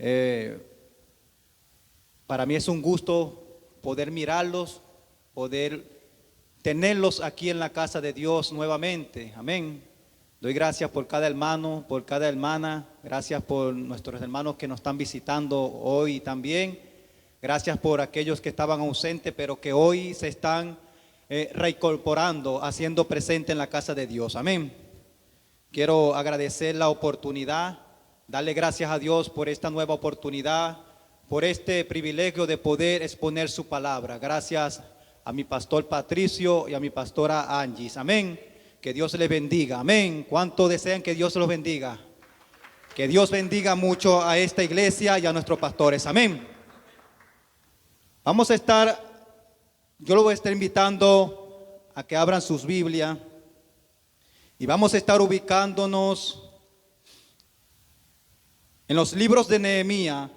Eh, para mí es un gusto poder mirarlos, poder tenerlos aquí en la casa de Dios nuevamente. Amén. Doy gracias por cada hermano, por cada hermana. Gracias por nuestros hermanos que nos están visitando hoy también. Gracias por aquellos que estaban ausentes, pero que hoy se están reincorporando, haciendo presente en la casa de Dios. Amén. Quiero agradecer la oportunidad, darle gracias a Dios por esta nueva oportunidad, por este privilegio de poder exponer su palabra. Gracias a mi pastor Patricio y a mi pastora Angie. Amén. Que Dios les bendiga. Amén. ¿Cuánto desean que Dios los bendiga? Que Dios bendiga mucho a esta iglesia y a nuestros pastores. Amén. Vamos a estar, yo lo voy a estar invitando a que abran sus Biblias y vamos a estar ubicándonos en los libros de Nehemías,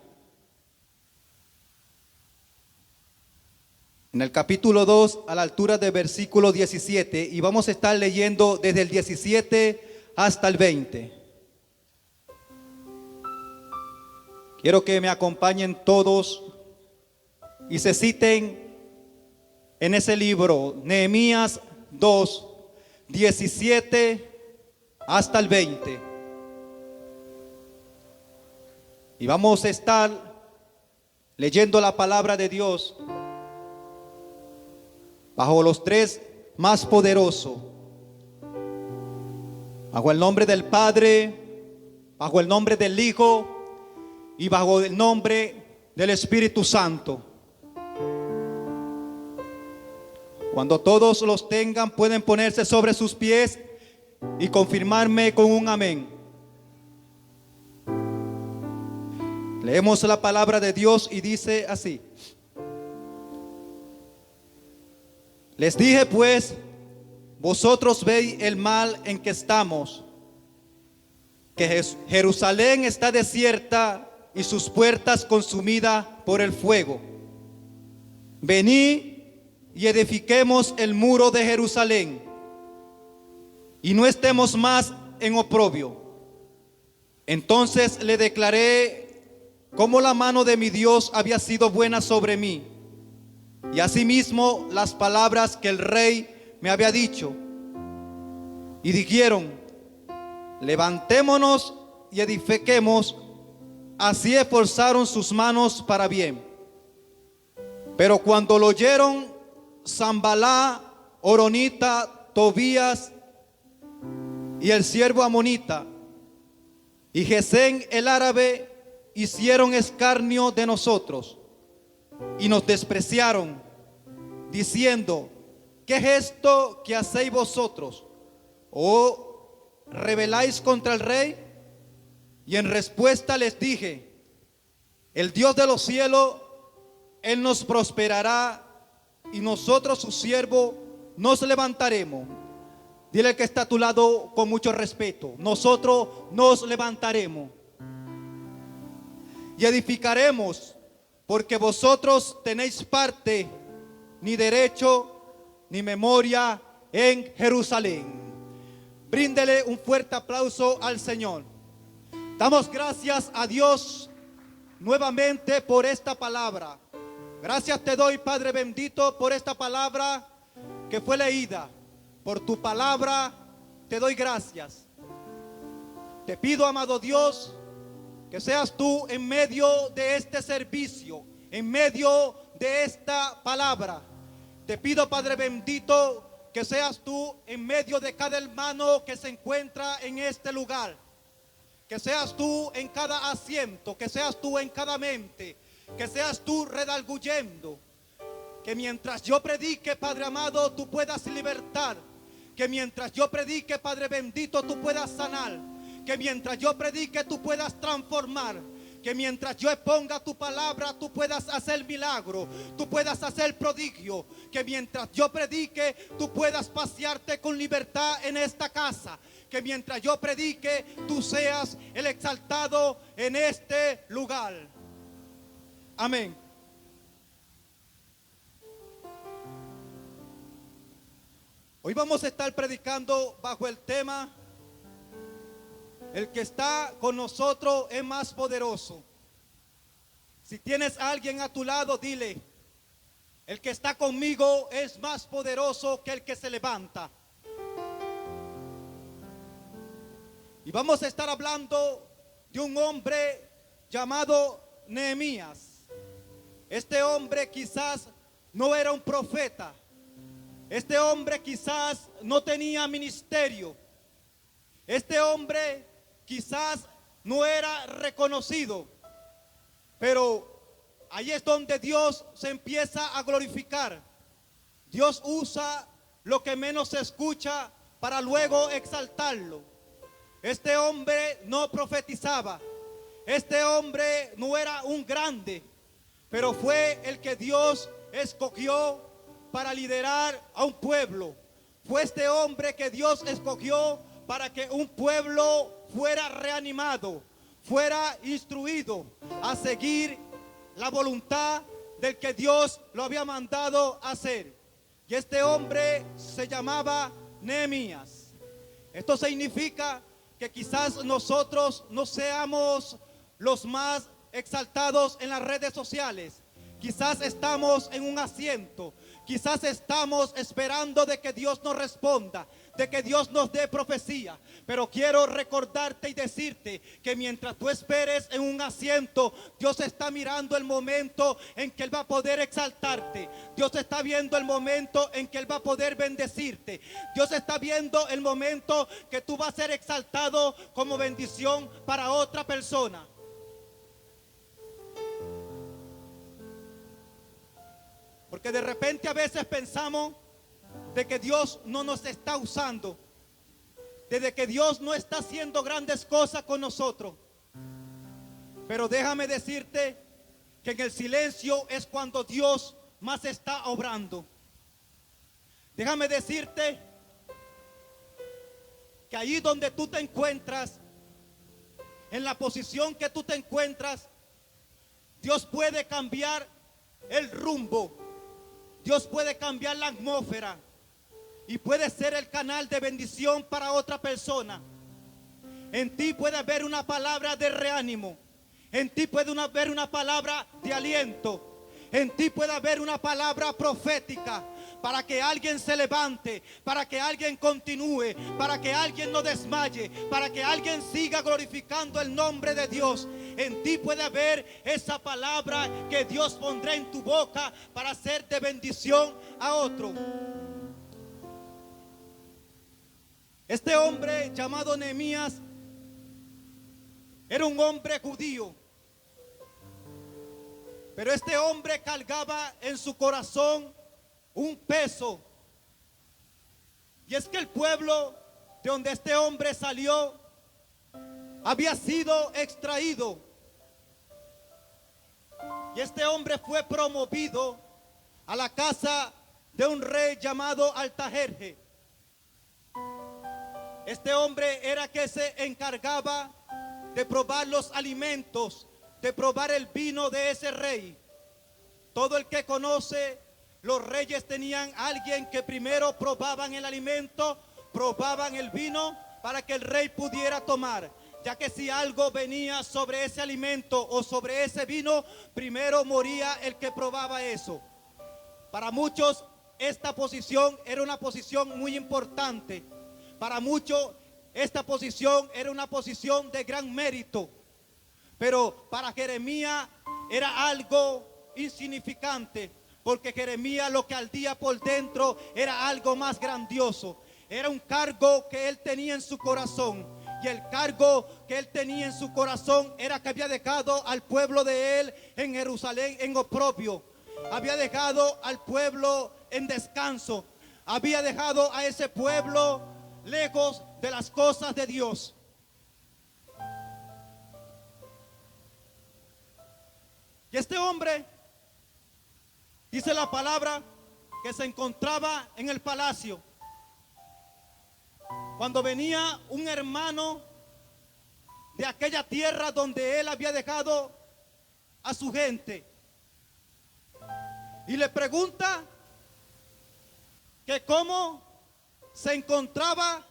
en el capítulo 2, a la altura del versículo 17, y vamos a estar leyendo desde el 17 hasta el 20. Quiero que me acompañen todos y se citen en ese libro, Nehemías 2, 17 hasta el 20. Y vamos a estar leyendo la palabra de Dios bajo los tres más poderosos, bajo el nombre del Padre, bajo el nombre del Hijo y bajo el nombre del Espíritu Santo. Cuando todos los tengan, pueden ponerse sobre sus pies y confirmarme con un amén. Leemos la palabra de Dios y dice así: les dije pues, vosotros veis el mal en que estamos, que Jerusalén está desierta y sus puertas consumidas por el fuego. Venid y edifiquemos el muro de Jerusalén, y no estemos más en oprobio. Entonces le declaré cómo la mano de mi Dios había sido buena sobre mí, y asimismo las palabras que el rey me había dicho. Y dijeron: levantémonos y edifiquemos. Así esforzaron sus manos para bien. Pero cuando lo oyeron Sanballat, Horonita, Tobías y el siervo amonita y Gesén el árabe, hicieron escarnio de nosotros y nos despreciaron, diciendo: ¿qué es esto que hacéis vosotros? ¿O rebeláis contra el rey? Y en respuesta les dije: el Dios de los cielos, Él nos prosperará, y nosotros sus siervos nos levantaremos. Dile al que está a tu lado con mucho respeto: nosotros nos levantaremos y edificaremos, porque vosotros tenéis parte, ni derecho, ni memoria en Jerusalén. Bríndele un fuerte aplauso al Señor. Damos gracias a Dios nuevamente por esta palabra. Gracias te doy, Padre bendito, por esta palabra que fue leída. Por tu palabra te doy gracias. Te pido, amado Dios, que seas tú en medio de este servicio, en medio de esta palabra. Te pido, Padre bendito, que seas tú en medio de cada hermano que se encuentra en este lugar. Que seas tú en cada asiento, que seas tú en cada mente, que seas tú redarguyendo. Que mientras yo predique, Padre amado, tú puedas libertar. Que mientras yo predique, Padre bendito, tú puedas sanar. Que mientras yo predique, tú puedas transformar. Que mientras yo exponga tu palabra, tú puedas hacer milagro, tú puedas hacer prodigio. Que mientras yo predique, tú puedas pasearte con libertad en esta casa. Que mientras yo predique, tú seas el exaltado en este lugar. Amén. Hoy vamos a estar predicando bajo el tema: el que está con nosotros es más poderoso. Si tienes a alguien a tu lado, dile: el que está conmigo es más poderoso que el que se levanta. Y vamos a estar hablando de un hombre llamado Nehemías. Este hombre quizás no era un profeta. Este hombre quizás no tenía ministerio. Este hombre quizás no era reconocido. Pero ahí es donde Dios se empieza a glorificar. Dios usa lo que menos se escucha para luego exaltarlo. Este hombre no profetizaba. Este hombre no era un grande, pero fue el que Dios escogió para liderar a un pueblo. Fue este hombre que Dios escogió para que un pueblo fuera reanimado, fuera instruido a seguir la voluntad del que Dios lo había mandado hacer. Y este hombre se llamaba Nehemías. Esto significa que quizás nosotros no seamos los más exaltados en las redes sociales. Quizás estamos en un asiento. Quizás estamos esperando de que Dios nos responda, de que Dios nos dé profecía. Pero quiero recordarte y decirte que mientras tú esperes en un asiento, Dios está mirando el momento en que Él va a poder exaltarte. Dios está viendo el momento en que Él va a poder bendecirte. Dios está viendo el momento que tú vas a ser exaltado como bendición para otra persona. Porque de repente a veces pensamos de que Dios no nos está usando, de que Dios no está haciendo grandes cosas con nosotros. Pero déjame decirte que en el silencio es cuando Dios más está obrando. Déjame decirte que ahí donde tú te encuentras, en la posición que tú te encuentras, Dios puede cambiar el rumbo. Dios puede cambiar la atmósfera y puede ser el canal de bendición para otra persona. En ti puede haber una palabra de reánimo. En ti puede haber una palabra de aliento. En ti puede haber una palabra profética para que alguien se levante, para que alguien continúe, para que alguien no desmaye, para que alguien siga glorificando el nombre de Dios. En ti puede haber esa palabra que Dios pondrá en tu boca para hacer de bendición a otro. Este hombre llamado Nehemías era un hombre judío, pero este hombre cargaba en su corazón un peso. Y es que el pueblo de donde este hombre salió había sido extraído. Y este hombre fue promovido a la casa de un rey llamado Artajerjes. Este hombre era que se encargaba de probar los alimentos, de probar el vino de ese rey. Todo el que conoce, los reyes tenían alguien que primero probaban el alimento, probaban el vino para que el rey pudiera tomar. Ya que si algo venía sobre ese alimento o sobre ese vino, primero moría el que probaba eso. Para muchos esta posición era una posición muy importante. Para muchos esta posición era una posición de gran mérito. Pero para Jeremías era algo insignificante, porque Jeremías lo que ardía por dentro era algo más grandioso. Era un cargo que él tenía en su corazón. Y el cargo que él tenía en su corazón era que había dejado al pueblo de él en Jerusalén en oprobio. Había dejado al pueblo en descanso. Había dejado a ese pueblo lejos de las cosas de Dios. Y este hombre, dice la palabra, que se encontraba en el palacio cuando venía un hermano de aquella tierra donde él había dejado a su gente y le pregunta que cómo se encontraban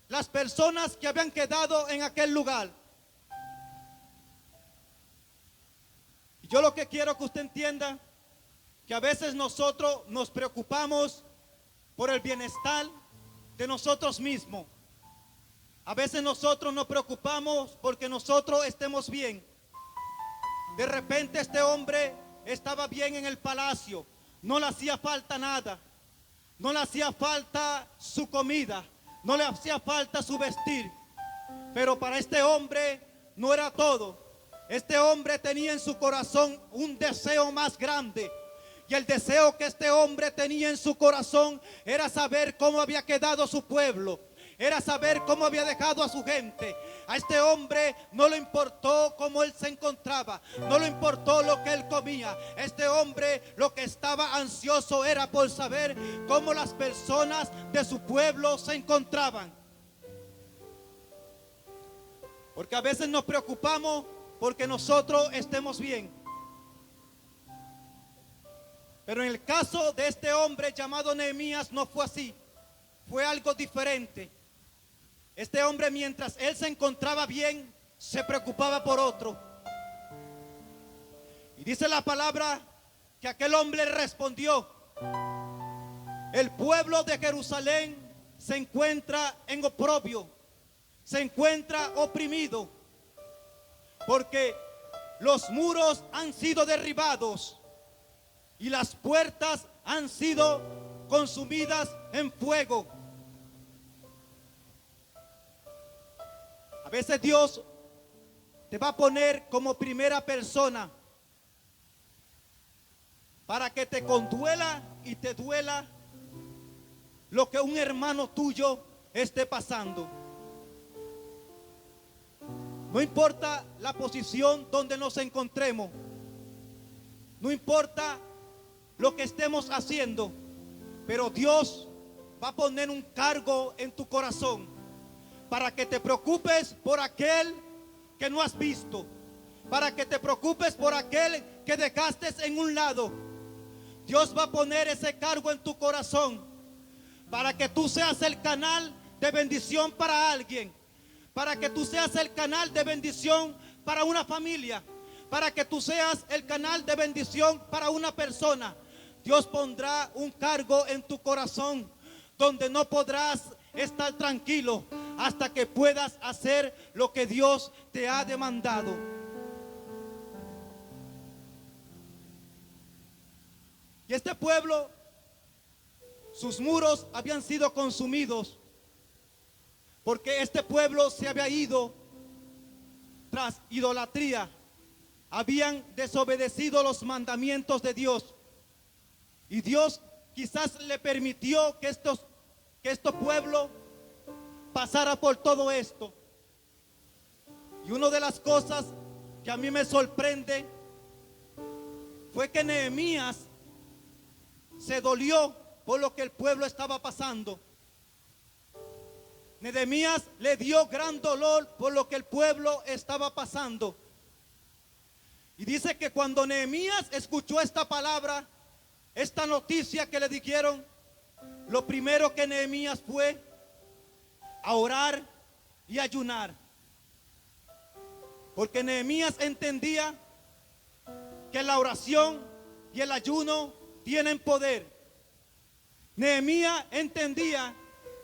las personas que habían quedado en aquel lugar. Yo lo que quiero que usted entienda, que a veces nosotros nos preocupamos por el bienestar de nosotros mismos. A veces nosotros nos preocupamos porque nosotros estemos bien. De repente este hombre estaba bien en el palacio, no le hacía falta nada, no le hacía falta su comida, no le hacía falta su vestir. Pero para este hombre no era todo. Este hombre tenía en su corazón un deseo más grande. Y el deseo que este hombre tenía en su corazón era saber cómo había quedado su pueblo. Era saber cómo había dejado a su gente. A este hombre no le importó cómo él se encontraba, no le importó lo que él comía. Este hombre lo que estaba ansioso era por saber cómo las personas de su pueblo se encontraban. Porque a veces nos preocupamos porque nosotros estemos bien. Pero en el caso de este hombre llamado Nehemías no fue así. Fue algo diferente. Este hombre, mientras él se encontraba bien, se preocupaba por otro. Y dice la palabra que aquel hombre respondió: el pueblo de Jerusalén se encuentra en oprobio, se encuentra oprimido, porque los muros han sido derribados y las puertas han sido consumidas en fuego. A veces Dios te va a poner como primera persona para que te conduela y te duela lo que un hermano tuyo esté pasando. No importa la posición donde nos encontremos, no importa lo que estemos haciendo, pero Dios va a poner un cargo en tu corazón para que te preocupes por aquel que no has visto, para que te preocupes por aquel que dejaste en un lado. Dios va a poner ese cargo en tu corazón para que tú seas el canal de bendición para alguien, para que tú seas el canal de bendición para una familia, para que tú seas el canal de bendición para una persona. Dios pondrá un cargo en tu corazón donde no podrás estar tranquilo hasta que puedas hacer lo que Dios te ha demandado. Y este pueblo, sus muros habían sido consumidos porque este pueblo se había ido tras idolatría. Habían desobedecido los mandamientos de Dios. Y Dios quizás le permitió que este pueblo pasara por todo esto. Y una de las cosas que a mí me sorprende fue que Nehemías se dolió por lo que el pueblo estaba pasando. Nehemías le dio gran dolor por lo que el pueblo estaba pasando. Y dice que cuando Nehemías escuchó esta palabra, esta noticia que le dijeron, lo primero que Nehemías fue a orar y ayunar. Porque Nehemías entendía que la oración y el ayuno tienen poder. Nehemías entendía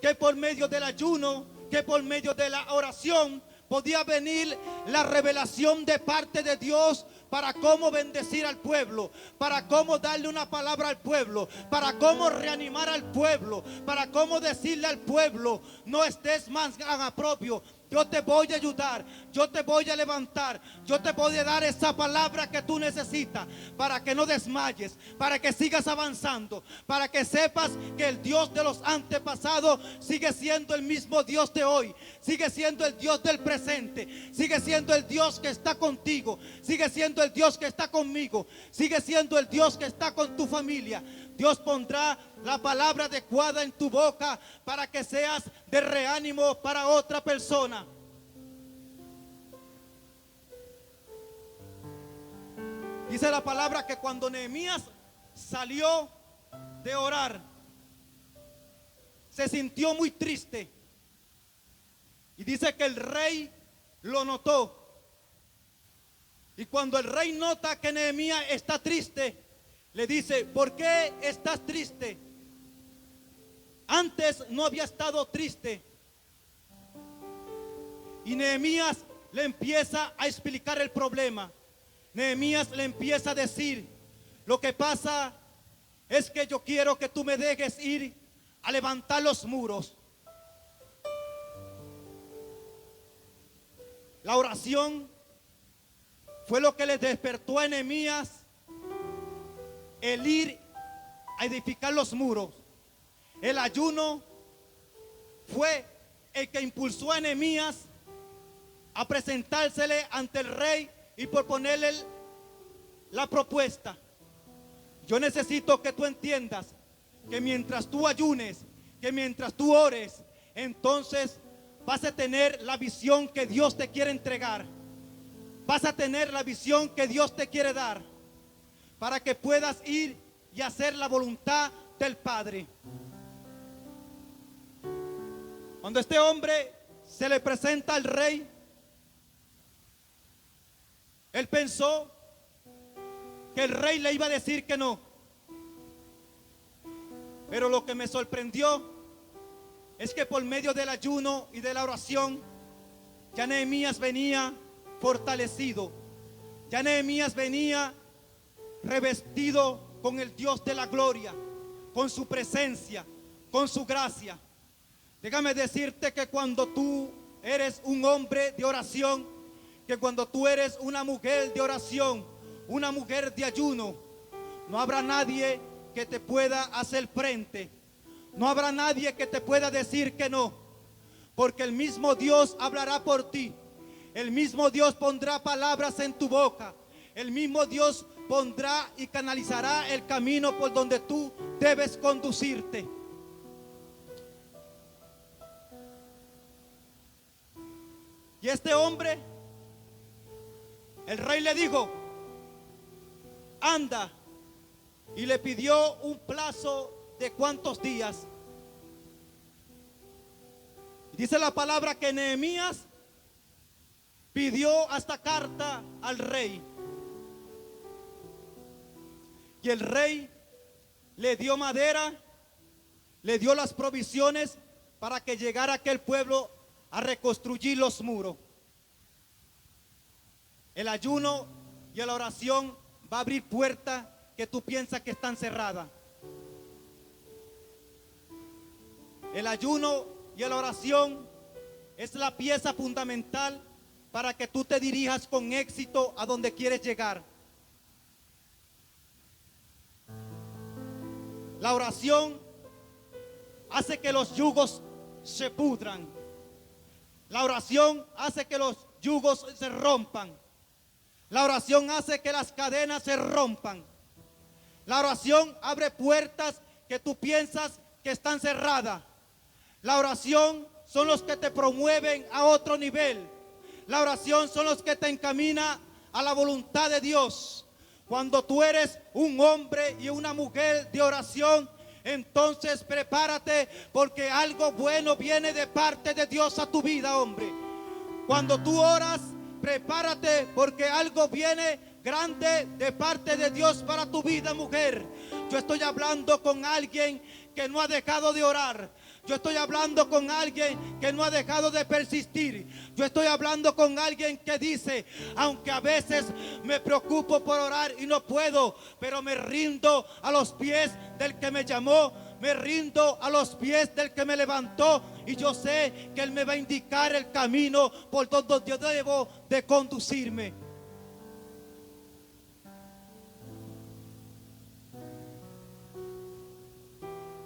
que por medio del ayuno, que por medio de la oración podía venir la revelación de parte de Dios para cómo bendecir al pueblo, para cómo darle una palabra al pueblo, para cómo reanimar al pueblo, para cómo decirle al pueblo: no estés más en aprobio. Yo te voy a ayudar, yo te voy a levantar, yo te voy a dar esa palabra que tú necesitas para que no desmayes, para que sigas avanzando, para que sepas que el Dios de los antepasados sigue siendo el mismo Dios de hoy, sigue siendo el Dios del presente, sigue siendo el Dios que está contigo, sigue siendo el Dios que está conmigo, sigue siendo el Dios que está con tu familia. Dios pondrá la palabra adecuada en tu boca para que seas de reánimo para otra persona. Dice la palabra que cuando Nehemías salió de orar, se sintió muy triste. Y dice que el rey lo notó. Y cuando el rey nota que Nehemías está triste, le dice: ¿por qué estás triste? Antes no había estado triste. Y Nehemías le empieza a explicar el problema. Nehemías le empieza a decir: lo que pasa es que yo quiero que tú me dejes ir a levantar los muros. La oración fue lo que le despertó a Nehemías el ir a edificar los muros. El ayuno fue el que impulsó a Nehemías a presentársele ante el rey y proponerle la propuesta. Yo necesito que tú entiendas que mientras tú ayunes, que mientras tú ores, entonces vas a tener la visión que Dios te quiere entregar. Vas a tener la visión que Dios te quiere dar para que puedas ir y hacer la voluntad del Padre. Cuando este hombre se le presenta al rey, él pensó que el rey le iba a decir que no. Pero lo que me sorprendió es que por medio del ayuno y de la oración, ya Nehemías venía fortalecido. Ya Nehemías venía revestido con el Dios de la gloria, con su presencia, con su gracia. Déjame decirte que cuando tú eres un hombre de oración, que cuando tú eres una mujer de oración, una mujer de ayuno, no habrá nadie que te pueda hacer frente. No habrá nadie que te pueda decir que no, porque el mismo Dios hablará por ti. El mismo Dios pondrá palabras en tu boca. El mismo Dios pondrá y canalizará el camino por donde tú debes conducirte. Y este hombre, el rey le dijo: anda. Y le pidió un plazo de cuántos días. Dice la palabra que Nehemías pidió hasta carta al rey. Y el rey le dio madera, le dio las provisiones para que llegara aquel pueblo a reconstruir los muros. El ayuno y la oración va a abrir puertas que tú piensas que están cerradas. El ayuno y la oración es la pieza fundamental para que tú te dirijas con éxito a donde quieres llegar. La oración hace que los yugos se pudran. La oración hace que los yugos se rompan. La oración hace que las cadenas se rompan. La oración abre puertas que tú piensas que están cerradas. La oración son los que te promueven a otro nivel. La oración son los que te encaminan a la voluntad de Dios. Cuando tú eres un hombre y una mujer de oración, entonces prepárate, porque algo bueno viene de parte de Dios a tu vida, hombre. Cuando tú oras, prepárate, porque algo viene grande de parte de Dios para tu vida, mujer. Yo estoy hablando con alguien que no ha dejado de orar. Yo estoy hablando con alguien que no ha dejado de persistir. Yo estoy hablando con alguien que dice: aunque a veces me preocupo por orar y no puedo, pero me rindo a los pies del que me llamó. Me rindo a los pies del que me levantó, y yo sé que Él me va a indicar el camino por donde yo debo de conducirme.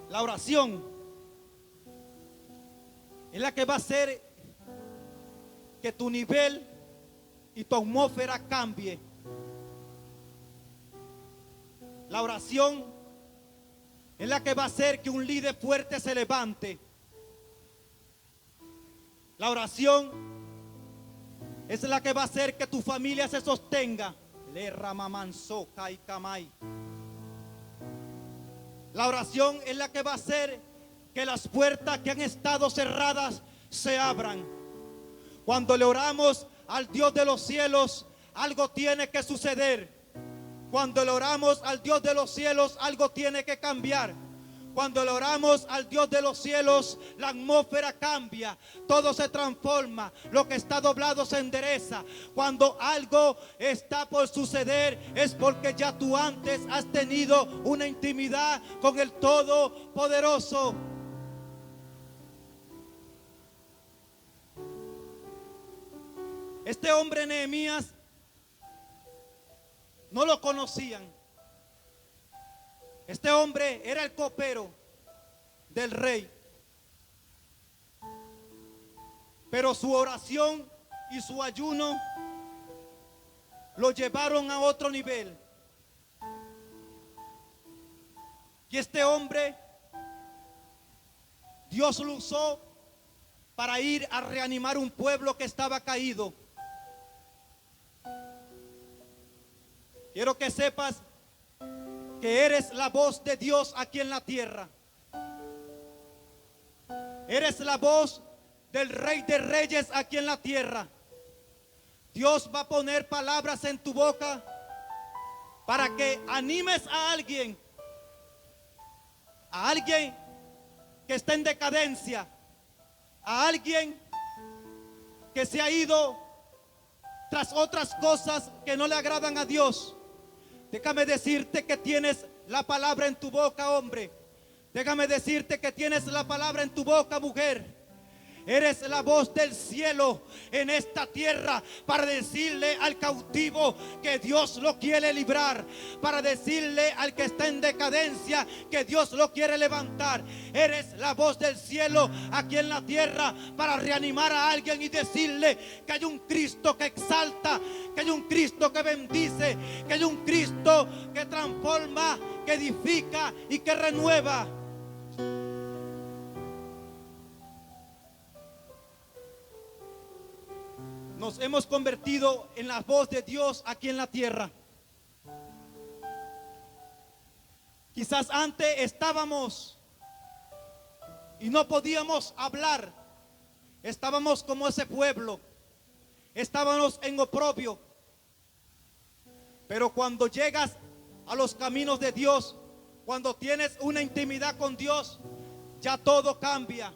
La oración es la que va a hacer que tu nivel y tu atmósfera cambie. La oración es la que va a hacer que un líder fuerte se levante. La oración es la que va a hacer que tu familia se sostenga. Le ramamanso kai kamai. La oración es la que va a hacer que las puertas que han estado cerradas se abran. Cuando le oramos al Dios de los cielos, algo tiene que suceder. Cuando le oramos al Dios de los cielos, algo tiene que cambiar. Cuando le oramos al Dios de los cielos, la atmósfera cambia, todo se transforma, lo que está doblado se endereza. Cuando algo está por suceder, es porque ya tú antes has tenido una intimidad con el Todopoderoso. Este hombre Nehemías no lo conocían. Este hombre era el copero del rey. Pero su oración y su ayuno lo llevaron a otro nivel. Y este hombre, Dios lo usó para ir a reanimar un pueblo que estaba caído. Quiero que sepas que eres la voz de Dios aquí en la tierra. Eres la voz del Rey de Reyes aquí en la tierra. Dios va a poner palabras en tu boca para que animes a alguien que está en decadencia, a alguien que se ha ido tras otras cosas que no le agradan a Dios. Déjame decirte que tienes la palabra en tu boca, hombre. Déjame decirte que tienes la palabra en tu boca, mujer. Eres la voz del cielo en esta tierra para decirle al cautivo que Dios lo quiere librar, para decirle al que está en decadencia que Dios lo quiere levantar. Eres la voz del cielo aquí en la tierra para reanimar a alguien y decirle que hay un Cristo que exalta, que hay un Cristo que bendice, que hay un Cristo que transforma, que edifica y que renueva. Nos hemos convertido en la voz de Dios aquí en la tierra. Quizás antes estábamos y no podíamos hablar. Estábamos como ese pueblo. Estábamos en oprobio. Pero cuando llegas a los caminos de Dios, cuando tienes una intimidad con Dios, ya todo cambia.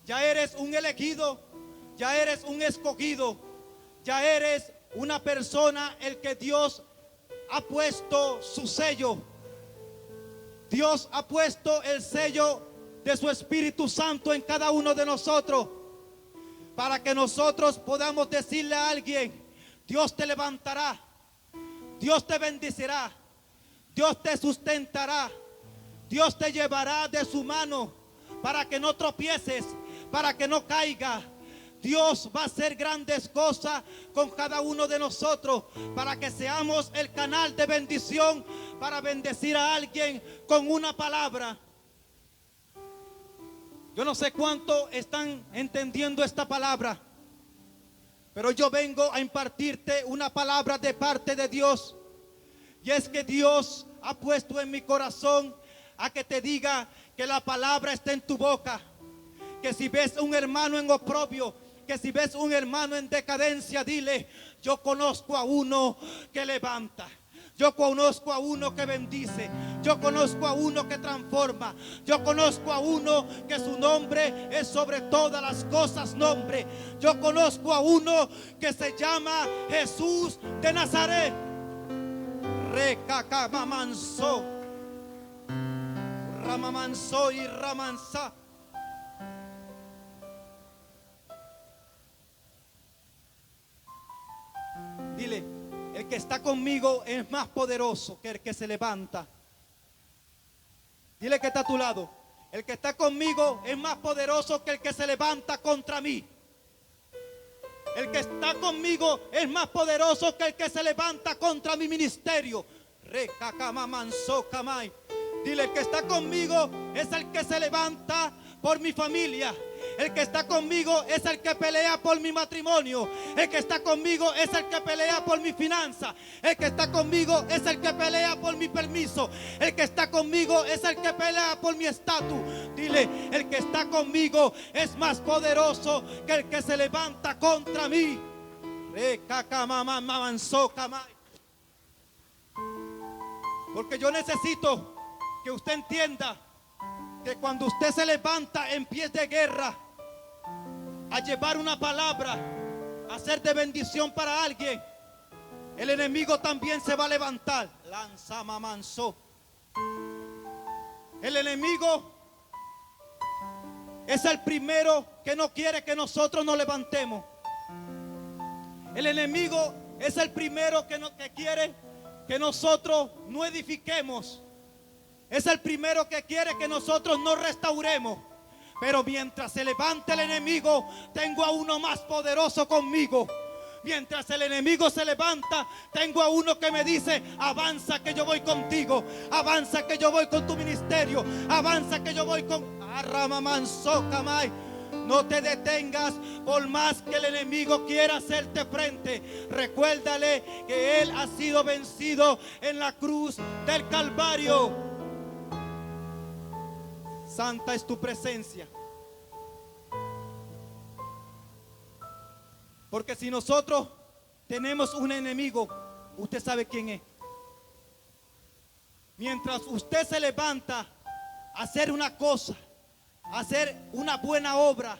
Ya eres un elegido. Ya eres un escogido, ya eres una persona el que Dios ha puesto su sello. Dios ha puesto el sello de su Espíritu Santo en cada uno de nosotros, para que nosotros podamos decirle a alguien: Dios te levantará, Dios te bendecirá, Dios te sustentará, Dios te llevará de su mano para que no tropieces, para que no caigas. Dios va a hacer grandes cosas con cada uno de nosotros para que seamos el canal de bendición para bendecir a alguien con una palabra. Yo no sé cuánto están entendiendo esta palabra, pero yo vengo a impartirte una palabra de parte de Dios. Y es que Dios ha puesto en mi corazón a que te diga que la palabra está en tu boca. Que si ves un hermano en oprobio, que si ves un hermano en decadencia, dile: yo conozco a uno que levanta, yo conozco a uno que bendice, yo conozco a uno que transforma, yo conozco a uno que su nombre es sobre todas las cosas nombre. Yo conozco a uno que se llama Jesús de Nazaret. Recacamamanso, ramamanso y ramansa. Dile: el que está conmigo es más poderoso que el que se levanta. Dile que está a tu lado: el que está conmigo es más poderoso que el que se levanta contra mí. El que está conmigo es más poderoso que el que se levanta contra mi ministerio. Dile: el que está conmigo es el que se levanta por mi familia. El que está conmigo es el que pelea por mi matrimonio. El que está conmigo es el que pelea por mi finanza. El que está conmigo es el que pelea por mi permiso. El que está conmigo es el que pelea por mi estatus. Dile: el que está conmigo es más poderoso que el que se levanta contra mí. Porque yo necesito que usted entienda que cuando usted se levanta en pies de guerra a llevar una palabra, a ser de bendición para alguien, el enemigo también se va a levantar. Lanza mamanzo. El enemigo es el primero que no quiere que nosotros nos levantemos. El enemigo es el primero que quiere que nosotros no edifiquemos. Es el primero que quiere que nosotros no restauremos. Pero mientras se levante el enemigo, tengo a uno más poderoso conmigo. Mientras el enemigo se levanta, tengo a uno que me dice: avanza que yo voy contigo, avanza que yo voy con tu ministerio, avanza que yo voy con no te detengas por más que el enemigo quiera hacerte frente. Recuérdale que él ha sido vencido en la cruz del Calvario. Santa es tu presencia. Porque si nosotros tenemos un enemigo, usted sabe quién es. Mientras usted se levanta a hacer una cosa, a hacer una buena obra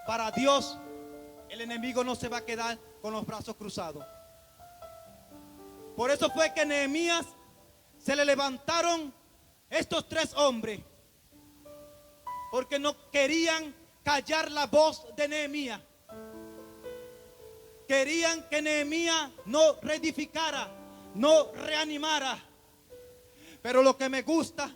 para Dios, el enemigo no se va a quedar con los brazos cruzados. Por eso fue que a Nehemías se le levantaron estos tres hombres, porque no querían callar la voz de Nehemías. Querían que Nehemías no reedificara, no reanimara. Pero lo que me gusta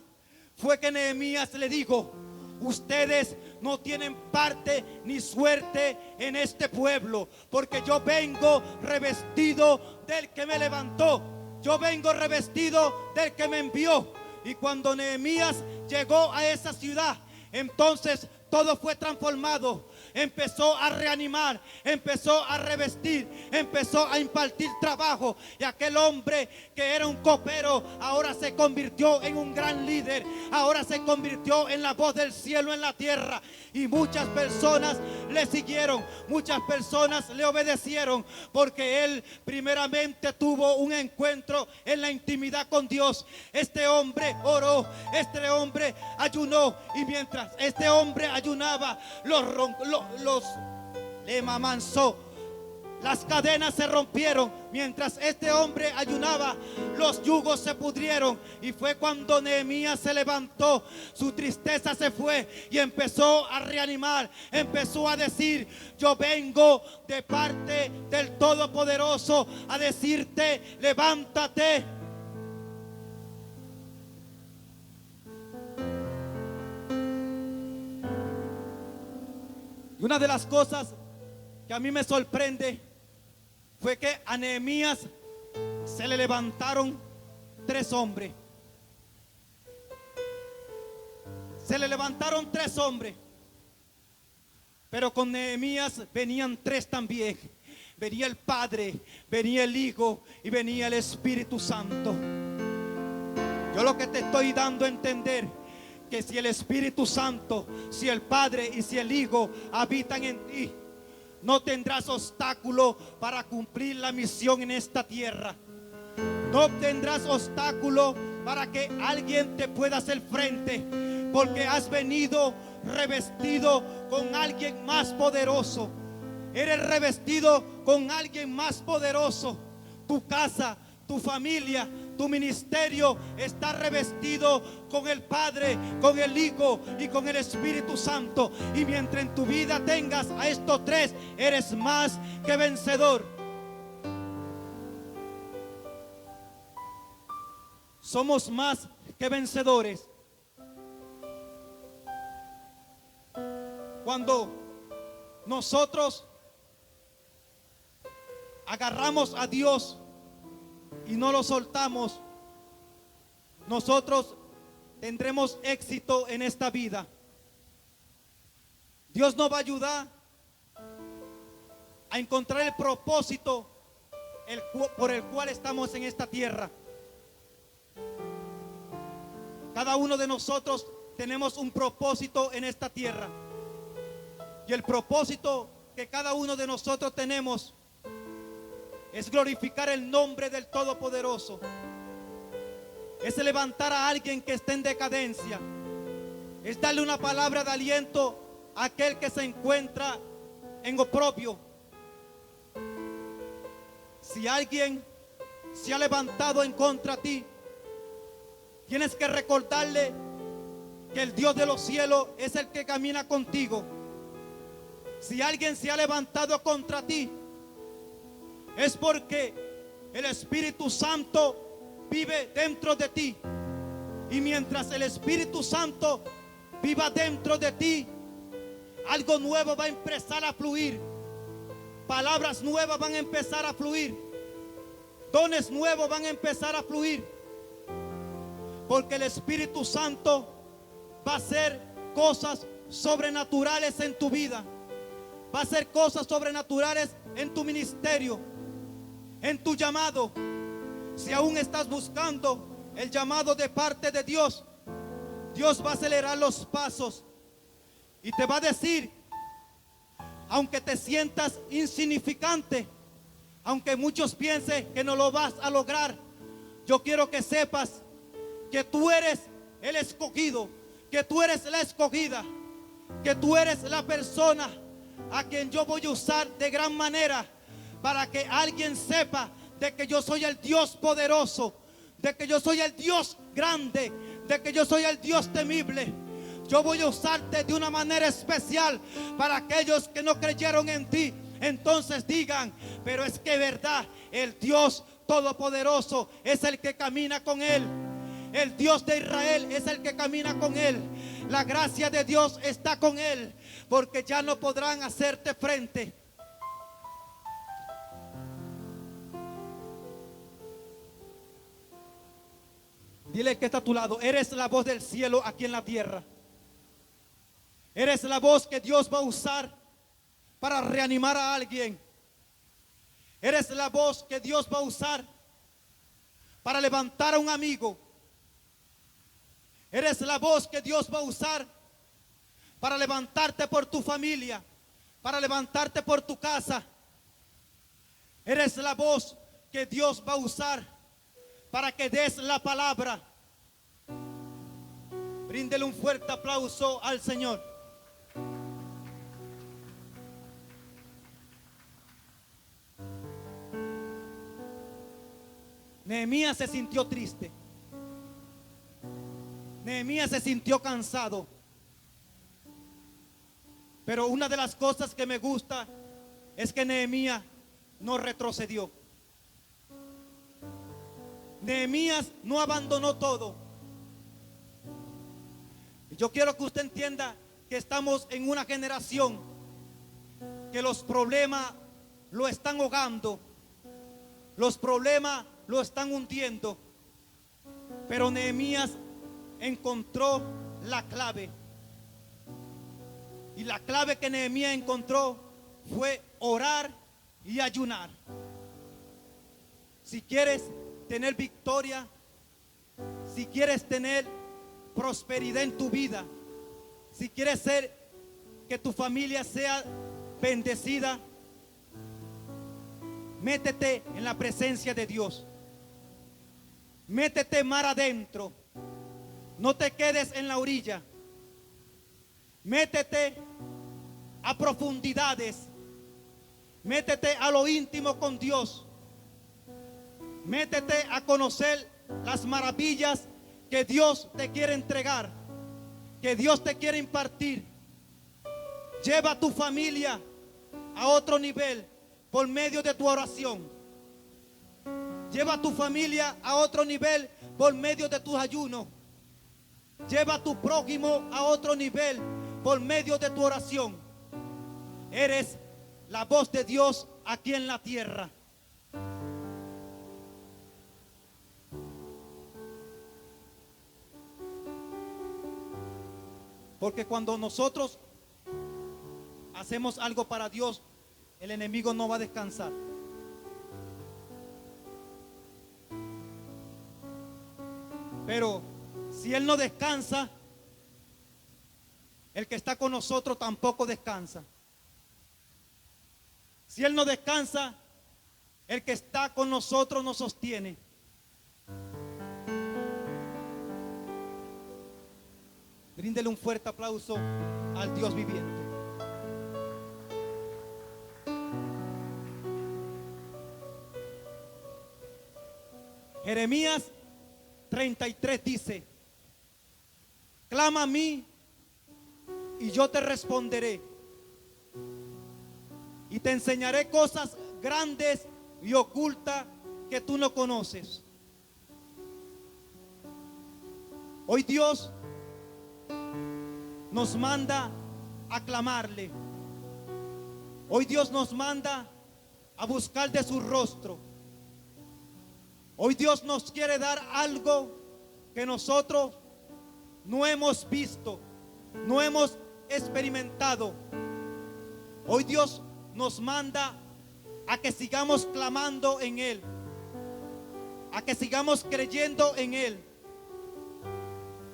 fue que Nehemías le dijo: ustedes no tienen parte ni suerte en este pueblo, porque yo vengo revestido del que me levantó. Yo vengo revestido del que me envió. Y cuando Nehemías llegó a esa ciudad, entonces todo fue transformado. Empezó a reanimar, empezó a revestir, empezó a impartir trabajo. Y aquel hombre que era un copero ahora se convirtió en un gran líder. Ahora se convirtió en la voz del cielo en la tierra. Y muchas personas le siguieron, muchas personas le obedecieron, porque él primeramente tuvo un encuentro en la intimidad con Dios. Este hombre oró, este hombre ayunó, y mientras este hombre ayunaba, las cadenas se rompieron. Mientras este hombre ayunaba, los yugos se pudrieron. Y fue cuando Nehemías se levantó, su tristeza se fue y empezó a reanimar. Empezó a decir: yo vengo de parte del Todopoderoso a decirte: levántate. Y una de las cosas que a mí me sorprende fue que a Nehemías se le levantaron tres hombres. Se le levantaron tres hombres. Pero con Nehemías venían tres también. Venía el Padre, venía el Hijo y venía el Espíritu Santo. Yo lo que te estoy dando a entender, que si el Espíritu Santo, si el Padre y si el Hijo habitan en ti, no tendrás obstáculo para cumplir la misión en esta tierra. No tendrás obstáculo para que alguien te pueda hacer frente, porque has venido revestido con alguien más poderoso. Eres revestido con alguien más poderoso. Tu casa, tu familia, tu ministerio está revestido con el Padre, con el Hijo y con el Espíritu Santo. Y mientras en tu vida tengas a estos tres, eres más que vencedor. Somos más que vencedores. Cuando nosotros agarramos a Dios y no lo soltamos, nosotros tendremos éxito en esta vida. Dios nos va a ayudar a encontrar el propósito por el cual estamos en esta tierra. Cada uno de nosotros tenemos un propósito en esta tierra. Y el propósito que cada uno de nosotros tenemos es glorificar el nombre del Todopoderoso. Es levantar a alguien que está en decadencia. Es darle una palabra de aliento a aquel que se encuentra en oprobio. Si alguien se ha levantado en contra de ti, tienes que recordarle que el Dios de los cielos es el que camina contigo. Si alguien se ha levantado contra ti, es porque el Espíritu Santo vive dentro de ti. Y mientras el Espíritu Santo viva dentro de ti, algo nuevo va a empezar a fluir. Palabras nuevas van a empezar a fluir. Dones nuevos van a empezar a fluir. Porque el Espíritu Santo va a hacer cosas sobrenaturales en tu vida. Va a hacer cosas sobrenaturales en tu ministerio, en tu llamado. Si aún estás buscando el llamado de parte de Dios, Dios va a acelerar los pasos y te va a decir, aunque te sientas insignificante, aunque muchos piensen que no lo vas a lograr, yo quiero que sepas que tú eres el escogido, que tú eres la escogida, que tú eres la persona a quien yo voy a usar de gran manera para que alguien sepa de que yo soy el Dios poderoso, de que yo soy el Dios grande, de que yo soy el Dios temible. Yo voy a usarte de una manera especial para aquellos que no creyeron en ti. Entonces digan, pero es que verdad, el Dios todopoderoso es el que camina con él. El Dios de Israel es el que camina con él. La gracia de Dios está con él, porque ya no podrán hacerte frente. Dile que está a tu lado, eres la voz del cielo aquí en la tierra. Eres la voz que Dios va a usar para reanimar a alguien. Eres la voz que Dios va a usar para levantar a un amigo. Eres la voz que Dios va a usar para levantarte por tu familia, para levantarte por tu casa. Eres la voz que Dios va a usar para que des la palabra. Bríndele un fuerte aplauso al Señor. Nehemías se sintió triste. Nehemías se sintió cansado. Pero una de las cosas que me gusta es que Nehemías no retrocedió. Nehemías no abandonó todo. Yo quiero que usted entienda que estamos en una generación que los problemas lo están ahogando, los problemas lo están hundiendo. Pero Nehemías encontró la clave. Y la clave que Nehemías encontró fue orar y ayunar. Si quieres tener victoria, si quieres tener prosperidad en tu vida, si quieres ser que tu familia sea bendecida, métete en la presencia de Dios. Métete mar adentro. No te quedes en la orilla. Métete a profundidades. Métete a lo íntimo con Dios. Métete a conocer las maravillas que Dios te quiere entregar, que Dios te quiere impartir. Lleva a tu familia a otro nivel por medio de tu oración. Lleva a tu familia a otro nivel por medio de tus ayunos. Lleva a tu prójimo a otro nivel por medio de tu oración. Eres la voz de Dios aquí en la tierra. Porque cuando nosotros hacemos algo para Dios, el enemigo no va a descansar. Pero si Él no descansa, el que está con nosotros tampoco descansa. Si Él no descansa, El que está con nosotros nos sostiene. Bríndele un fuerte aplauso al Dios viviente. Jeremías 33 dice: clama a mí y yo te responderé y te enseñaré cosas grandes y ocultas que tú no conoces. Hoy Dios nos manda a clamarle. Hoy Dios nos manda a buscar de su rostro. Hoy Dios nos quiere dar algo que nosotros no hemos visto, no hemos experimentado. Hoy Dios nos manda a que sigamos clamando en Él, a que sigamos creyendo en Él,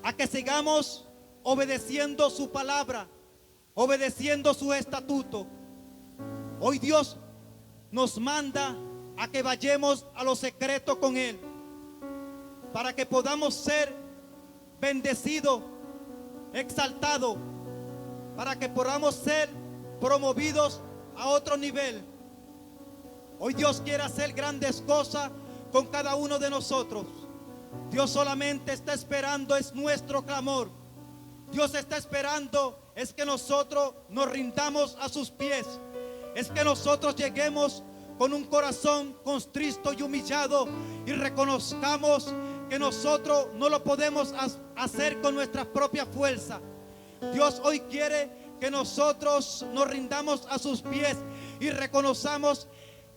a que sigamos obedeciendo su palabra, obedeciendo su estatuto. Hoy Dios nos manda a que vayamos a lo secreto con Él, para que podamos ser bendecidos, exaltados, para que podamos ser promovidos a otro nivel. Hoy Dios quiere hacer grandes cosas con cada uno de nosotros. Dios solamente está esperando, es nuestro clamor. Dios está esperando, es que nosotros nos rindamos a sus pies. Es que nosotros lleguemos con un corazón constrito y humillado y reconozcamos que nosotros no lo podemos hacer con nuestras propias fuerzas. Dios hoy quiere que nosotros nos rindamos a sus pies y reconozcamos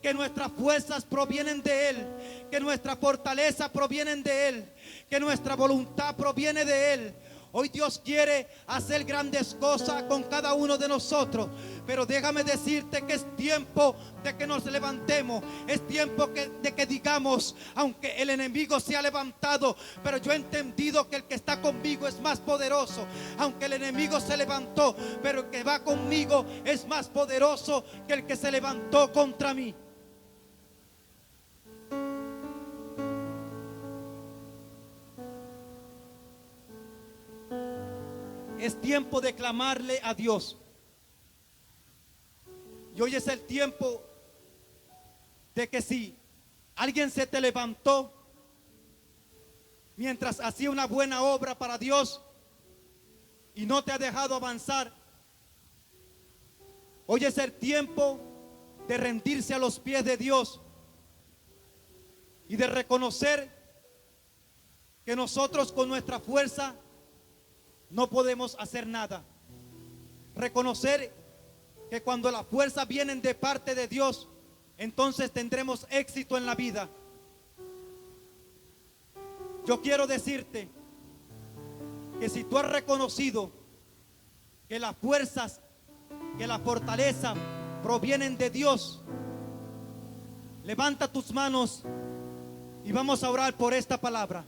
que nuestras fuerzas provienen de Él, que nuestra fortaleza proviene de Él, que nuestra voluntad proviene de Él. Hoy Dios quiere hacer grandes cosas con cada uno de nosotros, pero déjame decirte que es tiempo de que nos levantemos, es tiempo de que digamos: aunque el enemigo se ha levantado, pero yo he entendido que el que está conmigo es más poderoso. Aunque el enemigo se levantó, pero el que va conmigo es más poderoso que el que se levantó contra mí. Es tiempo de clamarle a Dios. Y hoy es el tiempo de que si alguien se te levantó mientras hacía una buena obra para Dios y no te ha dejado avanzar, hoy es el tiempo de rendirse a los pies de Dios y de reconocer que nosotros con nuestra fuerza no podemos hacer nada. Reconocer que cuando las fuerzas vienen de parte de Dios, entonces tendremos éxito en la vida. Yo quiero decirte que si tú has reconocido que las fuerzas, que la fortaleza provienen de Dios, levanta tus manos y vamos a orar por esta palabra.